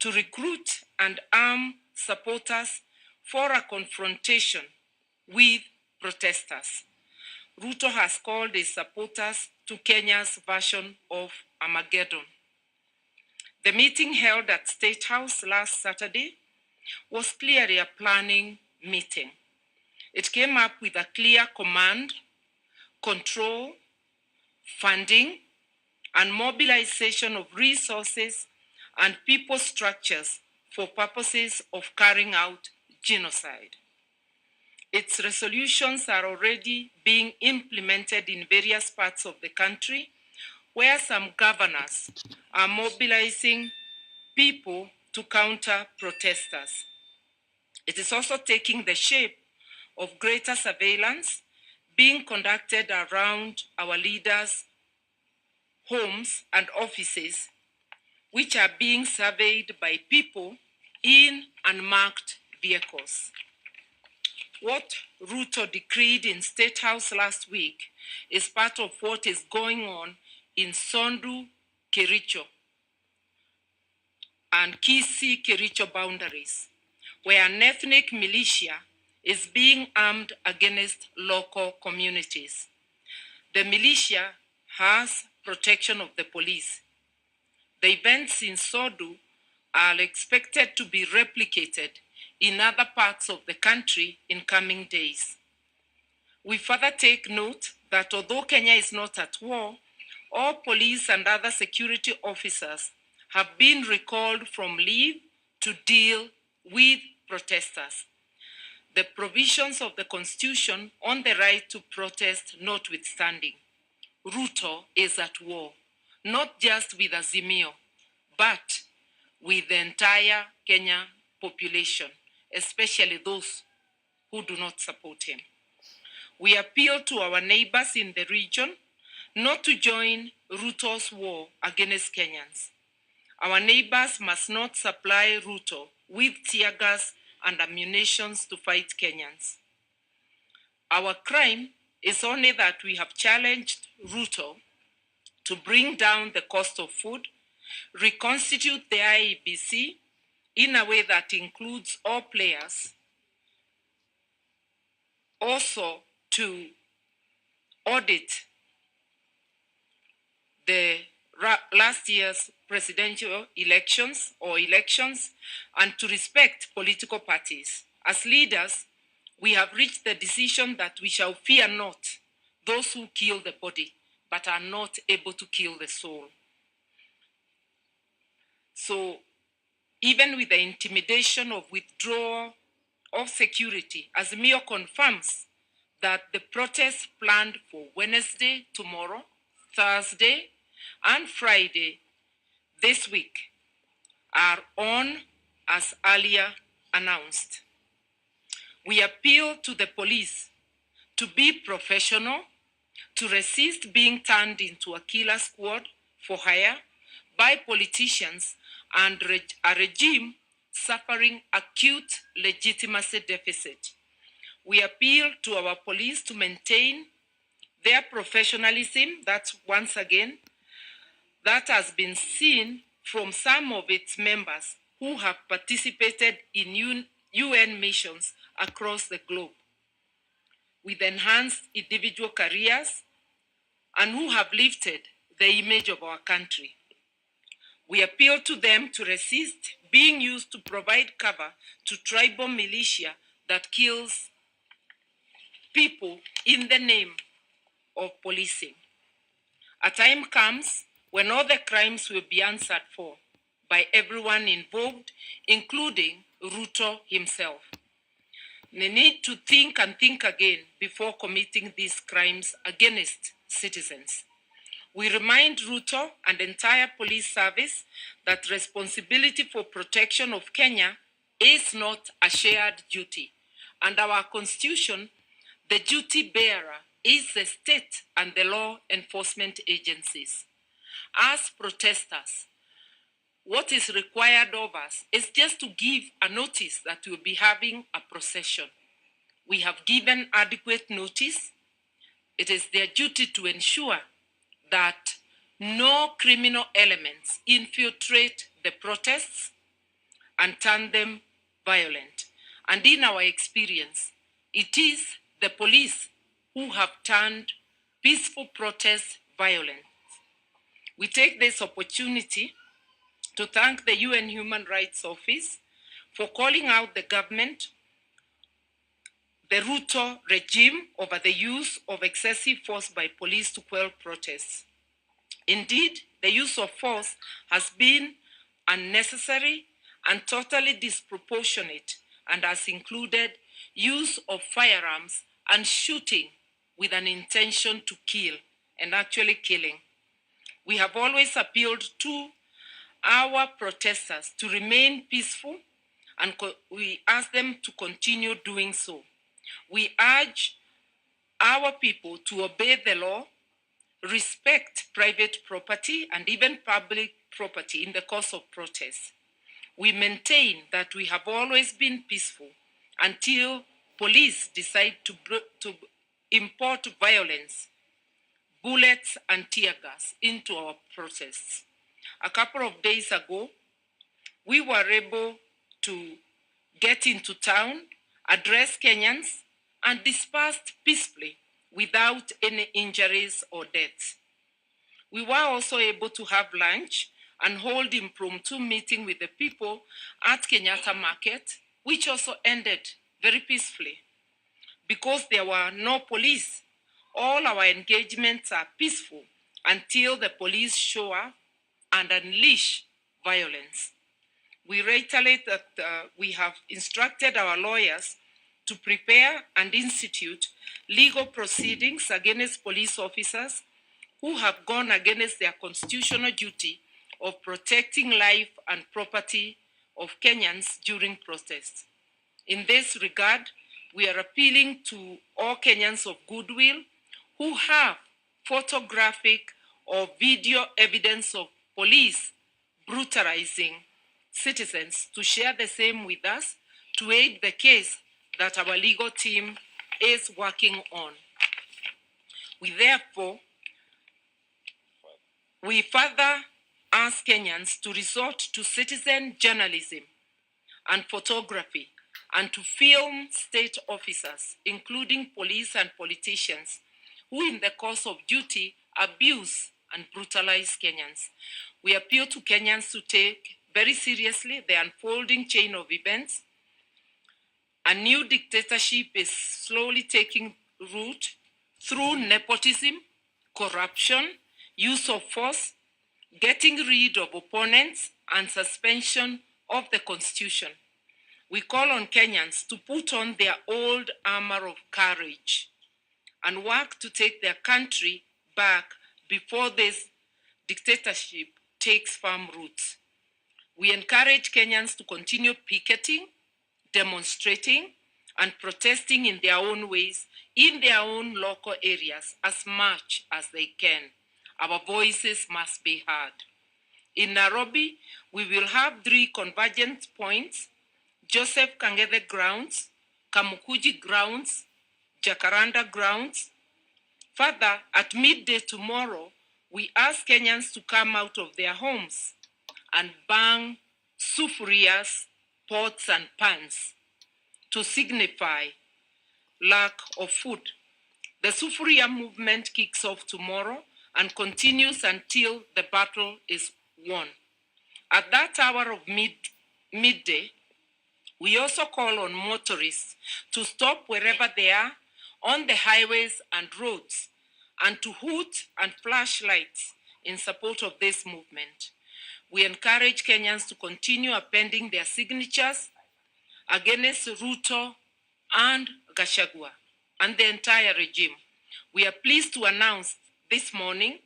to recruit and arm supporters for a confrontation with protesters. Ruto has called his supporters to Kenya's version of Armageddon. The meeting held at State House last Saturday was clearly a planning meeting. It came up with a clear command, control, funding, and mobilization of resources and people structures for purposes of carrying out genocide. Its resolutions are already being implemented in various parts of the country, where some governors are mobilizing people to counter protesters. It is also taking the shape of greater surveillance being conducted around our leaders' homes and offices, which are being surveyed by people in unmarked vehicles. What Ruto decreed in State House last week is part of what is going on in Sondu, Kericho, and Kisii-Kericho boundaries, where an ethnic militia is being armed against local communities. The militia has protection of the police. The events in Sondu are expected to be replicated in other parts of the country in coming days. We further take note that although Kenya is not at war, all police and other security officers have been recalled from leave to deal with protesters. The provisions of the Constitution on the right to protest notwithstanding, Ruto is at war, not just with Azimio, but with the entire Kenya population, especially those who do not support him. We appeal to our neighbors in the region not to join Ruto's war against Kenyans. Our neighbors must not supply Ruto with tear gas and ammunition to fight Kenyans. Our crime is only that we have challenged Ruto to bring down the cost of food, reconstitute the IEBC in a way that includes all players, also to audit the last year's presidential elections, and to respect political parties. As leaders, we have reached the decision that we shall fear not those who kill the body, but are not able to kill the soul. So even with the intimidation of withdrawal of security, Azimio confirms that the protests planned for Wednesday, tomorrow, Thursday, and Friday this week are on as earlier announced. We appeal to the police to be professional, to resist being turned into a killer squad for hire by politicians and a regime suffering acute legitimacy deficit. We appeal to our police to maintain their professionalism, that's once again, that has been seen from some of its members who have participated in UN missions across the globe with enhanced individual careers and who have lifted the image of our country. We appeal to them to resist being used to provide cover to tribal militia that kills people in the name of policing. A time comes when all the crimes will be answered for by everyone involved, including Ruto himself. They need to think and think again before committing these crimes against citizens. We remind Ruto and the entire police service that responsibility for protection of Kenya is not a shared duty. Under our constitution, the duty bearer is the state and the law enforcement agencies. As protesters, what is required of us is just to give a notice that we'll be having a procession. We have given adequate notice. It is their duty to ensure that no criminal elements infiltrate the protests and turn them violent. And in our experience, it is the police who have turned peaceful protests violent. We take this opportunity to thank the UN Human Rights Office for calling out the government, the Ruto regime, over the use of excessive force by police to quell protests. Indeed, the use of force has been unnecessary and totally disproportionate and has included use of firearms and shooting with an intention to kill and actually killing. We have always appealed to our protesters to remain peaceful, and we ask them to continue doing so. We urge our people to obey the law, respect private property and even public property in the course of protests. We maintain that we have always been peaceful until police decide to import violence, bullets and tear gas into our protests. A couple of days ago, we were able to get into town, address Kenyans, and dispersed peacefully without any injuries or deaths. We were also able to have lunch and hold impromptu meeting with the people at Kenyatta Market, which also ended very peacefully. Because there were no police, all our engagements are peaceful until the police show up and unleash violence. We reiterate that we have instructed our lawyers to prepare and institute legal proceedings against police officers who have gone against their constitutional duty of protecting life and property of Kenyans during protests. In this regard, we are appealing to all Kenyans of goodwill who have photographic or video evidence of police brutalizing citizens to share the same with us to aid the case that our legal team is working on. We further ask Kenyans to resort to citizen journalism and photography and to film state officers, including police and politicians, who in the course of duty abuse and brutalize Kenyans. We appeal to Kenyans to take very seriously the unfolding chain of events. A new dictatorship is slowly taking root through nepotism, corruption, use of force, getting rid of opponents, and suspension of the Constitution. We call on Kenyans to put on their old armor of courage and work to take their country back before this dictatorship takes firm roots. We encourage Kenyans to continue picketing, demonstrating, and protesting in their own ways, in their own local areas, as much as they can. Our voices must be heard. In Nairobi, we will have 3 convergence points: Joseph Kang'ethe grounds, Kamukuji grounds, Jacaranda grounds. Further, at midday tomorrow, we ask Kenyans to come out of their homes and bang sufurias, pots, and pans to signify lack of food. The sufuria movement kicks off tomorrow and continues until the battle is won. At that hour of midday, we also call on motorists to stop wherever they are on the highways and roads and to hoot and flash lights in support of this movement. We encourage Kenyans to continue appending their signatures against Ruto and Gachagua and the entire regime. We are pleased to announce this morning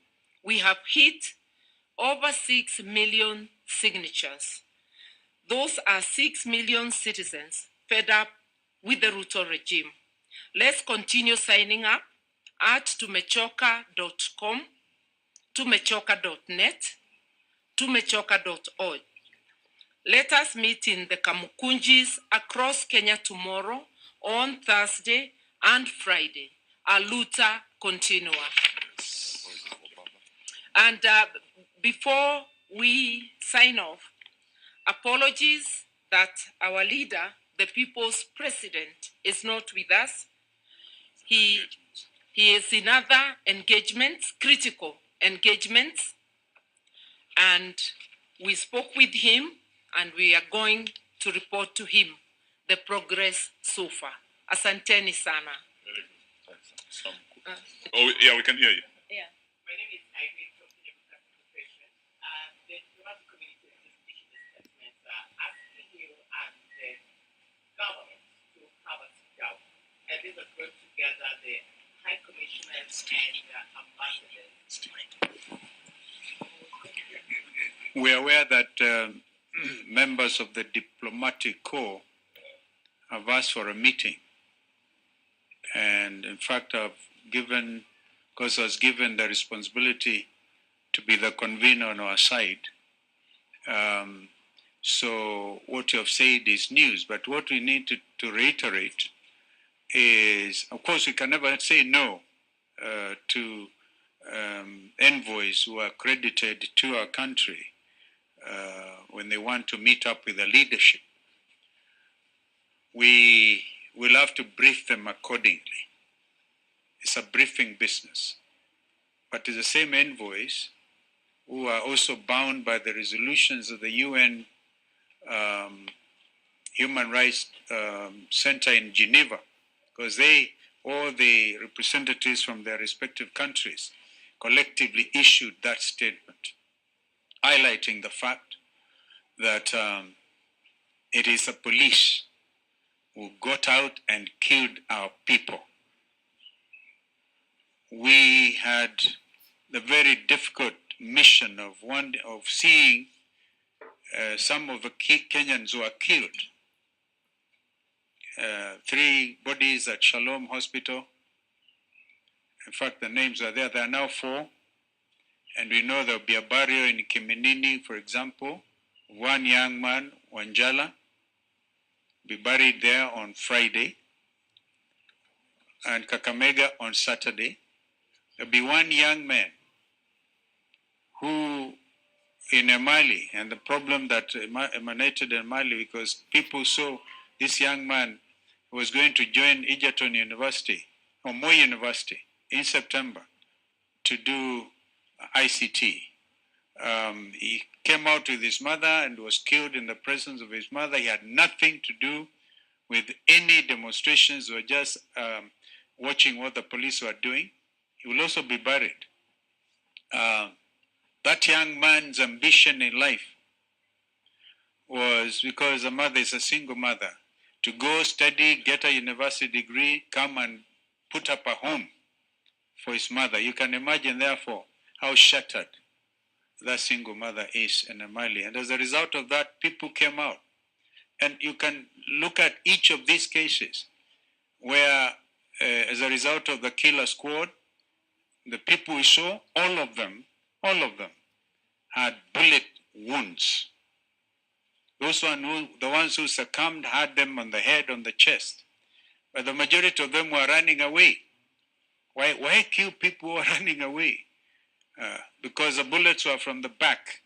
we have hit over 6 million signatures. Those are 6 million citizens fed up with the Ruto regime. Let's continue signing up at tumechoka.com, tumechoka.net, tumechoka.org. Let us meet in the Kamukunjis across Kenya tomorrow, on Thursday and Friday. A luta continua. And before we sign off, apologies that our leader, the people's president, is not with us. He is in other engagements, critical engagements, and we spoke with him and we are going to report to him the progress so far. Asanteni sana. Very good. Oh, yeah, we can hear you. Yeah. My name is Irene from the Corporation. The diplomatic community is issued a statement asking you and the government to have a sit down. And these are brought together the High Commissioners and ambassadors. We are aware that members of the diplomatic corps have asked for a meeting. And in fact, I was given the responsibility to be the convener on our side. So what you have said is news, but what we need to reiterate is, of course, we can never say no to envoys who are accredited to our country when they want to meet up with the leadership. We will have to brief them accordingly. It's a briefing business. But it's the same envoys who are also bound by the resolutions of the UN Human Rights Center in Geneva, because all the representatives from their respective countries collectively issued that statement, highlighting the fact that it is the police who got out and killed our people. We had the very difficult mission of seeing some of the Kenyans who are killed. 3 bodies at Shalom Hospital. In fact, the names are there. There are now 4. And we know there will be a burial in Kiminini, for example. One young man, Wanjala, be buried there on Friday. And Kakamega on Saturday. There will be one young man who in Emali, and the problem that emanated in Mali, because people saw this young man who was going to join Egerton University, or Moi University, in September to do ICT. He came out with his mother and was killed in the presence of his mother. He had nothing to do with any demonstrations or just watching what the police were doing. He will also be buried. That young man's ambition in life was, because the mother is a single mother, to go study, get a university degree, come and put up a home for his mother. You can imagine, therefore, how shattered that single mother is in Mali. And as a result of that, people came out. And you can look at each of these cases where, as a result of the killer squad, the people we saw, all of them had bullet wounds. The ones who succumbed had them on the head, on the chest. But the majority of them were running away. Why kill people who are running away? Because the bullets were from the back.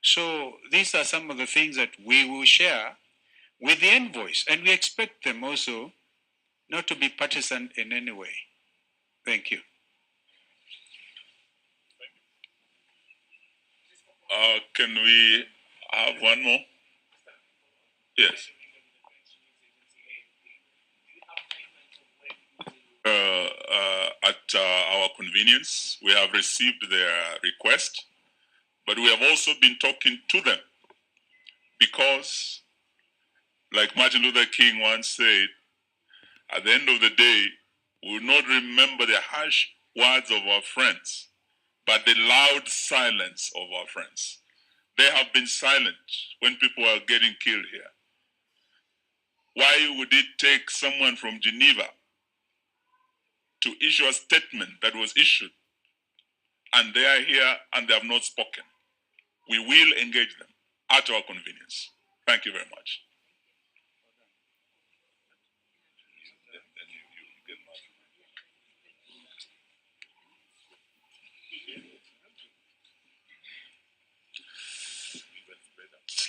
So these are some of the things that we will share with the envoys. And we expect them also not to be partisan in any way. Thank you. Can we have one more? Yes. At our convenience, we have received their request, but we have also been talking to them because, like Martin Luther King once said, at the end of the day, we will not remember the harsh words of our friends, but the loud silence of our friends. They have been silent when people are getting killed here. Why would it take someone from Geneva to issue a statement that was issued, and they are here and they have not spoken? We will engage them at our convenience. Thank you very much.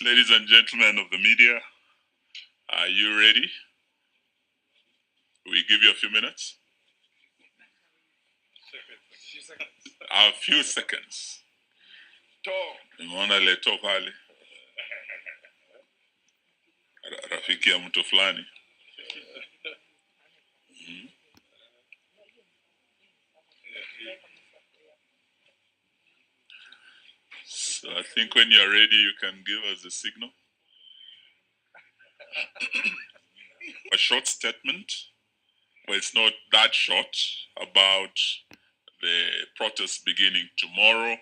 ladies and gentlemen of the media, are you ready? We give you a few minutes. A few seconds. Nimeona leto pale. Rafiki ya mtu fulani. So I think when you're ready, you can give us a signal. A short statement, well, it's not that short, about the protest beginning tomorrow,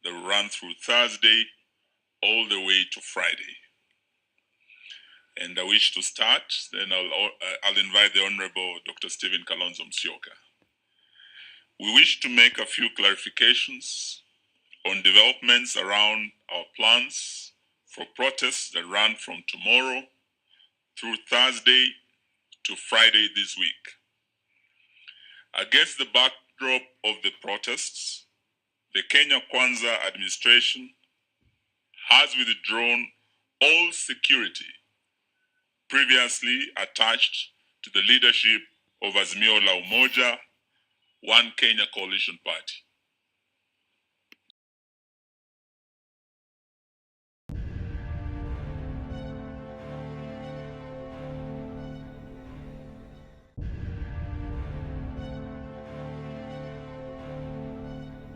the run through Thursday, all the way to Friday. And I wish to start, then I'll invite the Honorable Dr. Stephen Kalonzo Musyoka. We wish to make a few clarifications on developments around our plans for protests that run from tomorrow through Thursday to Friday this week. Against the backdrop of the protests, the Kenya Kwanza administration has withdrawn all security previously attached to the leadership of Azimio la Umoja, One Kenya Coalition Party.